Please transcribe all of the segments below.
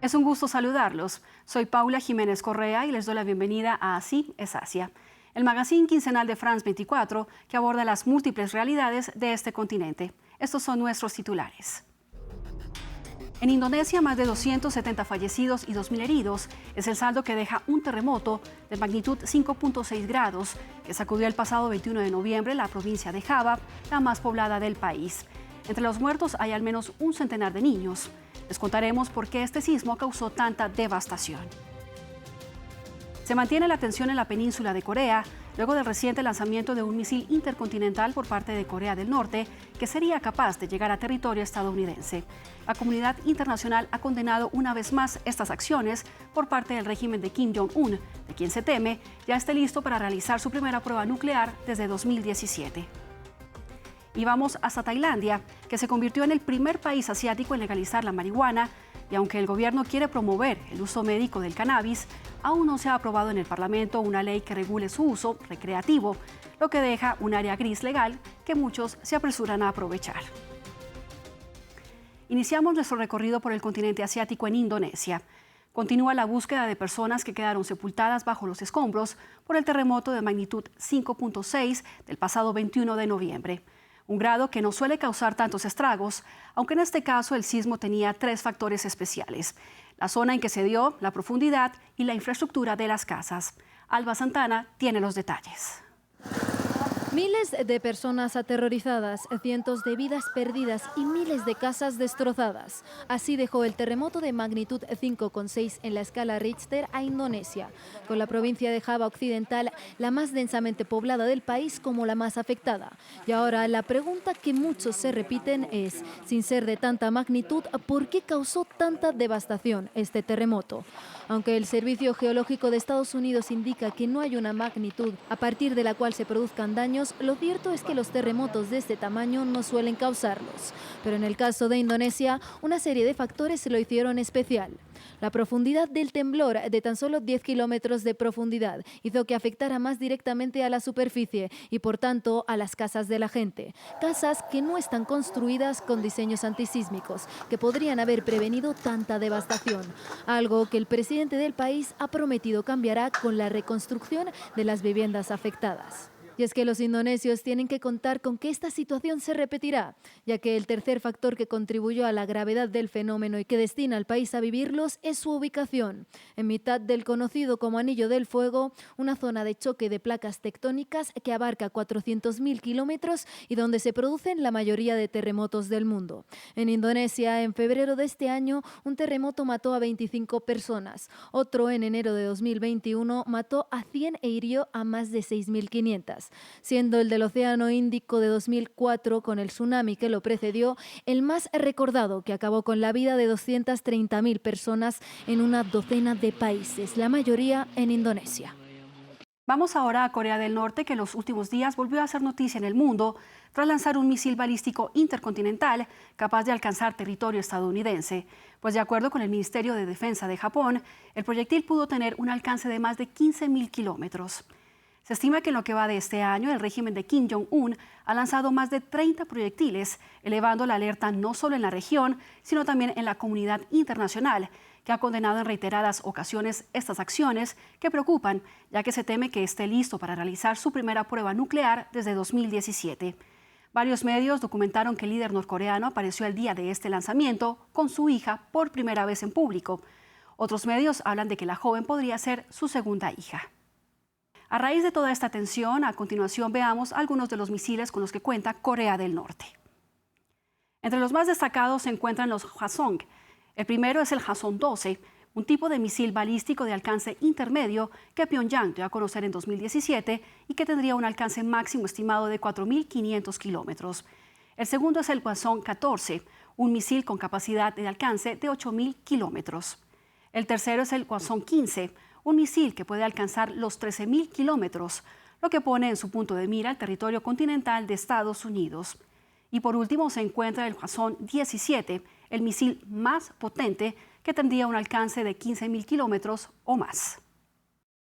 Es un gusto saludarlos. Soy Paula Jiménez Correa y les doy la bienvenida a Así es Asia, el magazine quincenal de France 24 que aborda las múltiples realidades de este continente. Estos son nuestros titulares. En Indonesia, más de 270 fallecidos y 2.000 heridos es el saldo que deja un terremoto de magnitud 5.6 grados que sacudió el pasado 21 de noviembre la provincia de Java, la más poblada del país. Entre los muertos hay al menos un centenar de niños. Les contaremos por qué este sismo causó tanta devastación. Se mantiene la tensión en la península de Corea luego del reciente lanzamiento de un misil intercontinental por parte de Corea del Norte que sería capaz de llegar a territorio estadounidense. La comunidad internacional ha condenado una vez más estas acciones por parte del régimen de Kim Jong-un, de quien se teme ya esté listo para realizar su primera prueba nuclear desde 2017. Y vamos hasta Tailandia, que se convirtió en el primer país asiático en legalizar la marihuana, y aunque el gobierno quiere promover el uso médico del cannabis, aún no se ha aprobado en el Parlamento una ley que regule su uso recreativo, lo que deja un área gris legal que muchos se apresuran a aprovechar. Iniciamos nuestro recorrido por el continente asiático en Indonesia. Continúa la búsqueda de personas que quedaron sepultadas bajo los escombros por el terremoto de magnitud 5.6 del pasado 21 de noviembre. Un grado que no suele causar tantos estragos, aunque en este caso el sismo tenía 3 factores especiales: la zona en que se dio, la profundidad y la infraestructura de las casas. Alba Santana tiene los detalles. Miles de personas aterrorizadas, cientos de vidas perdidas y miles de casas destrozadas. Así dejó el terremoto de magnitud 5,6 en la escala Richter a Indonesia, con la provincia de Java Occidental, la más densamente poblada del país, como la más afectada. Y ahora la pregunta que muchos se repiten es, sin ser de tanta magnitud, ¿por qué causó tanta devastación este terremoto? Aunque el Servicio Geológico de Estados Unidos indica que no hay una magnitud a partir de la cual se produzcan daños, lo cierto es que los terremotos de este tamaño no suelen causarlos. Pero en el caso de Indonesia, una serie de factores lo hicieron especial. La profundidad del temblor, de tan solo 10 kilómetros de profundidad, hizo que afectara más directamente a la superficie y, por tanto, a las casas de la gente. Casas que no están construidas con diseños antisísmicos, que podrían haber prevenido tanta devastación. Algo que el presidente del país ha prometido cambiará con la reconstrucción de las viviendas afectadas. Y es que los indonesios tienen que contar con que esta situación se repetirá, ya que el tercer factor que contribuyó a la gravedad del fenómeno y que destina al país a vivirlos es su ubicación, en mitad del conocido como Anillo del Fuego, una zona de choque de placas tectónicas que abarca 400.000 kilómetros y donde se producen la mayoría de terremotos del mundo. En Indonesia, en febrero de este año, un terremoto mató a 25 personas. Otro, en enero de 2021, mató a 100 e hirió a más de 6.500. Siendo el del Océano Índico de 2004, con el tsunami que lo precedió, el más recordado, que acabó con la vida de 230.000 personas en una docena de países, la mayoría en Indonesia. Vamos ahora a Corea del Norte, que en los últimos días volvió a hacer noticia en el mundo tras lanzar un misil balístico intercontinental capaz de alcanzar territorio estadounidense. Pues de acuerdo con el Ministerio de Defensa de Japón, el proyectil pudo tener un alcance de más de 15.000 kilómetros. Se estima que en lo que va de este año, el régimen de Kim Jong-un ha lanzado más de 30 proyectiles, elevando la alerta no solo en la región, sino también en la comunidad internacional, que ha condenado en reiteradas ocasiones estas acciones que preocupan, ya que se teme que esté listo para realizar su primera prueba nuclear desde 2017. Varios medios documentaron que el líder norcoreano apareció el día de este lanzamiento con su hija por primera vez en público. Otros medios hablan de que la joven podría ser su segunda hija. A raíz de toda esta tensión, a continuación veamos algunos de los misiles con los que cuenta Corea del Norte. Entre los más destacados se encuentran los Hwasong. El primero es el Hwasong-12, un tipo de misil balístico de alcance intermedio que Pyongyang dio a conocer en 2017 y que tendría un alcance máximo estimado de 4.500 kilómetros. El segundo es el Hwasong-14, un misil con capacidad de alcance de 8.000 kilómetros. El tercero es el Hwasong-15, un misil que puede alcanzar los 13.000 kilómetros, lo que pone en su punto de mira el territorio continental de Estados Unidos. Y por último se encuentra el Hwasong-17, el misil más potente que tendría un alcance de 15.000 kilómetros o más.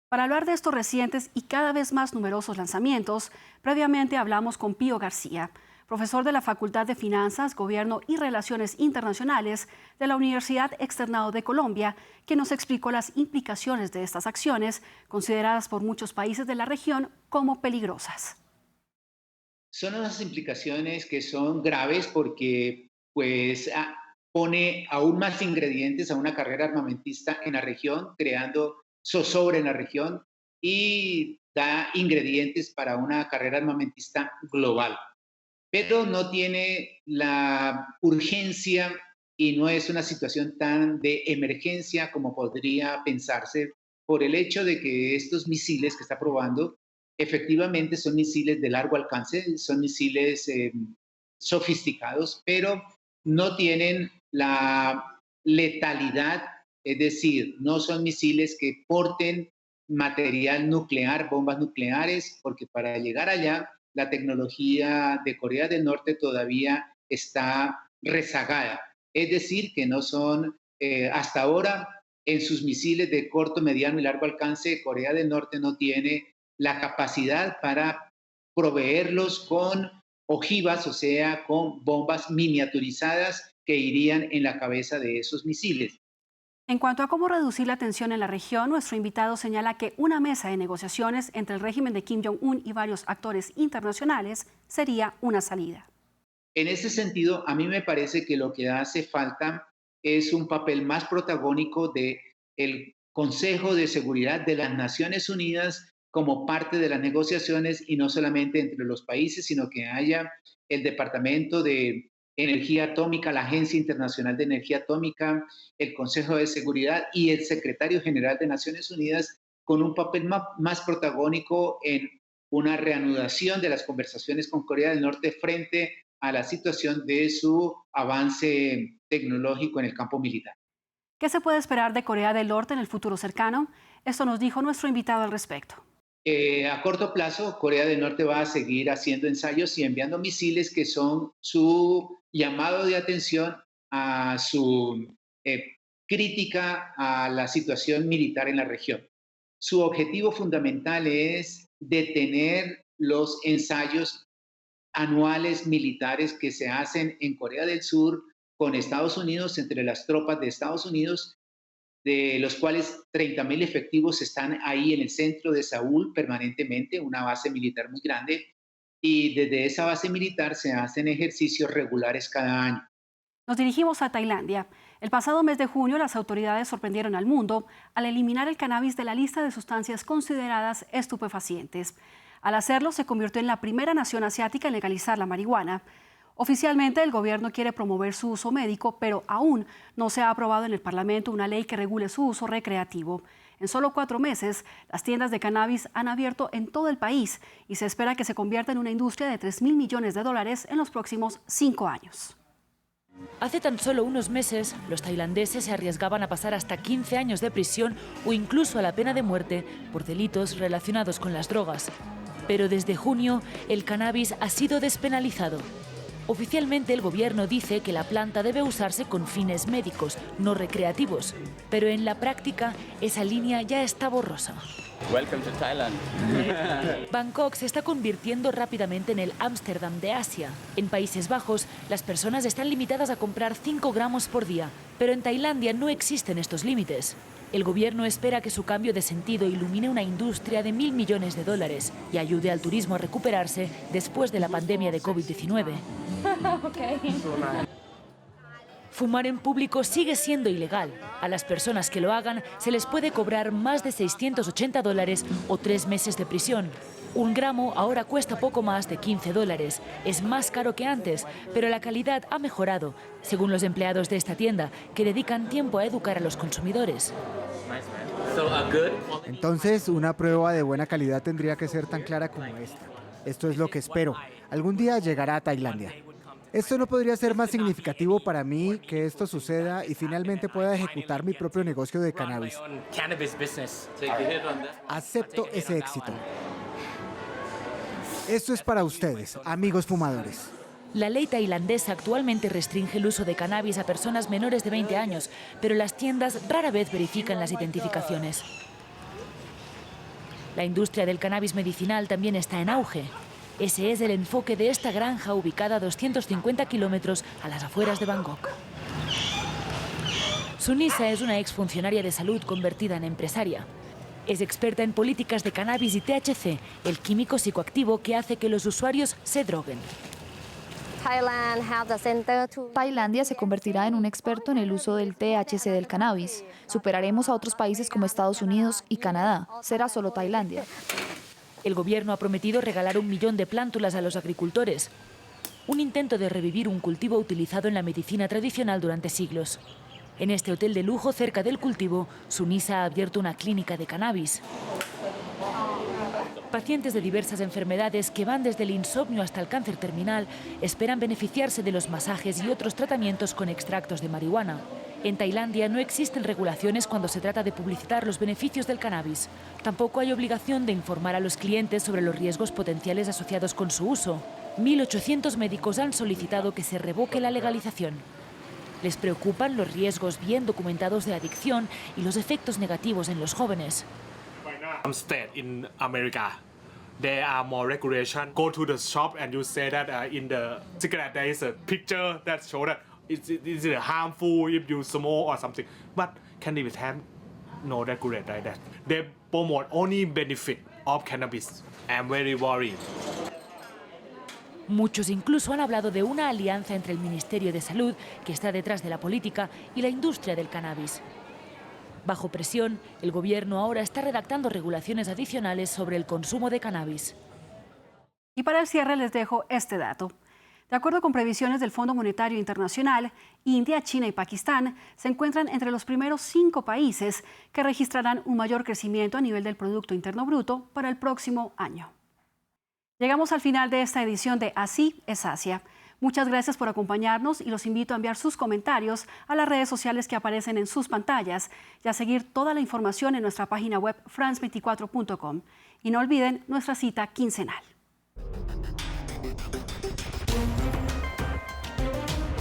Para hablar de estos recientes y cada vez más numerosos lanzamientos, previamente hablamos con Pío García, profesor de la Facultad de Finanzas, Gobierno y Relaciones Internacionales de la Universidad Externado de Colombia, que nos explicó las implicaciones de estas acciones, consideradas por muchos países de la región como peligrosas. Son unas implicaciones que son graves porque pone aún más ingredientes a una carrera armamentista en la región, creando zozobra en la región y da ingredientes para una carrera armamentista global. Pero no tiene la urgencia y no es una situación tan de emergencia como podría pensarse por el hecho de que estos misiles que está probando efectivamente son misiles de largo alcance, son misiles sofisticados, pero no tienen la letalidad, es decir, no son misiles que porten material nuclear, bombas nucleares, porque para llegar allá la tecnología de Corea del Norte todavía está rezagada. Es decir, que no son, hasta ahora, en sus misiles de corto, mediano y largo alcance, Corea del Norte no tiene la capacidad para proveerlos con ojivas, o sea, con bombas miniaturizadas que irían en la cabeza de esos misiles. En cuanto a cómo reducir la tensión en la región, nuestro invitado señala que una mesa de negociaciones entre el régimen de Kim Jong-un y varios actores internacionales sería una salida. En ese sentido, a mí me parece que lo que hace falta es un papel más protagónico del Consejo de Seguridad de las Naciones Unidas como parte de las negociaciones y no solamente entre los países, sino que haya el Departamento de Energía Atómica, la Agencia Internacional de Energía Atómica, el Consejo de Seguridad y el Secretario General de Naciones Unidas con un papel más protagónico en una reanudación de las conversaciones con Corea del Norte frente a la situación de su avance tecnológico en el campo militar. ¿Qué se puede esperar de Corea del Norte en el futuro cercano? Esto nos dijo nuestro invitado al respecto. A corto plazo, Corea del Norte va a seguir haciendo ensayos y enviando misiles que son su llamado de atención a su crítica a la situación militar en la región. Su objetivo fundamental es detener los ensayos anuales militares que se hacen en Corea del Sur con Estados Unidos, entre las tropas de Estados Unidos, de los cuales 30.000 efectivos están ahí en el centro de Seúl permanentemente, una base militar muy grande, y desde esa base militar se hacen ejercicios regulares cada año. Nos dirigimos a Tailandia. El pasado mes de junio, las autoridades sorprendieron al mundo al eliminar el cannabis de la lista de sustancias consideradas estupefacientes. Al hacerlo, se convirtió en la primera nación asiática en legalizar la marihuana. Oficialmente, el gobierno quiere promover su uso médico, pero aún no se ha aprobado en el Parlamento una ley que regule su uso recreativo. En solo 4 meses, las tiendas de cannabis han abierto en todo el país y se espera que se convierta en una industria de $3.000 millones en los próximos 5 años. Hace tan solo unos meses, los tailandeses se arriesgaban a pasar hasta 15 años de prisión o incluso a la pena de muerte por delitos relacionados con las drogas. Pero desde junio, el cannabis ha sido despenalizado. Oficialmente, el gobierno dice que la planta debe usarse con fines médicos, no recreativos. Pero en la práctica, esa línea ya está borrosa. Welcome to Thailand. Bangkok se está convirtiendo rápidamente en el Ámsterdam de Asia. En Países Bajos, las personas están limitadas a comprar 5 gramos por día, pero en Tailandia no existen estos límites. El gobierno espera que su cambio de sentido ilumine una industria de $1.000 millones y ayude al turismo a recuperarse después de la pandemia de COVID-19. Fumar en público sigue siendo ilegal. A las personas que lo hagan se les puede cobrar más de $680 o 3 meses de prisión. 1 gramo ahora cuesta poco más de $15. Es más caro que antes, pero la calidad ha mejorado, según los empleados de esta tienda, que dedican tiempo a educar a los consumidores. Entonces, una prueba de buena calidad tendría que ser tan clara como esta. Esto es lo que espero. Algún día llegará a Tailandia. Esto no podría ser más significativo para mí que esto suceda y finalmente pueda ejecutar mi propio negocio de cannabis. Acepto ese éxito. Esto es para ustedes, amigos fumadores. La ley tailandesa actualmente restringe el uso de cannabis a personas menores de 20 años, pero las tiendas rara vez verifican las identificaciones. La industria del cannabis medicinal también está en auge. Ese es el enfoque de esta granja ubicada a 250 kilómetros a las afueras de Bangkok. Sunisa es una exfuncionaria de salud convertida en empresaria. Es experta en políticas de cannabis y THC, el químico psicoactivo que hace que los usuarios se droguen. Tailandia se convertirá en un experto en el uso del THC del cannabis. Superaremos a otros países como Estados Unidos y Canadá. Será solo Tailandia. El gobierno ha prometido regalar 1 millón de plántulas a los agricultores. Un intento de revivir un cultivo utilizado en la medicina tradicional durante siglos. En este hotel de lujo cerca del cultivo, Sunisa ha abierto una clínica de cannabis. Pacientes de diversas enfermedades que van desde el insomnio hasta el cáncer terminal esperan beneficiarse de los masajes y otros tratamientos con extractos de marihuana. En Tailandia no existen regulaciones cuando se trata de publicitar los beneficios del cannabis. Tampoco hay obligación de informar a los clientes sobre los riesgos potenciales asociados con su uso. 1.800 médicos han solicitado que se revoque la legalización. Les preocupan los riesgos bien documentados de adicción y los efectos negativos en los jóvenes. State in America, there are more regulation. Go to the shop and you say that in the cigarette there is a picture that shows that it's harmful if you smoke or something. But cannabis have no regulate like that. They promote only benefit of cannabis. I'm very worried. Muchos incluso han hablado de una alianza entre el Ministerio de Salud, que está detrás de la política, y la industria del cannabis. Bajo presión, el gobierno ahora está redactando regulaciones adicionales sobre el consumo de cannabis. Y para el cierre les dejo este dato. De acuerdo con previsiones del Fondo Monetario Internacional, India, China y Pakistán se encuentran entre los primeros 5 países que registrarán un mayor crecimiento a nivel del Producto Interno Bruto para el próximo año. Llegamos al final de esta edición de Así es Asia. Muchas gracias por acompañarnos y los invito a enviar sus comentarios a las redes sociales que aparecen en sus pantallas y a seguir toda la información en nuestra página web france24.com. Y no olviden nuestra cita quincenal.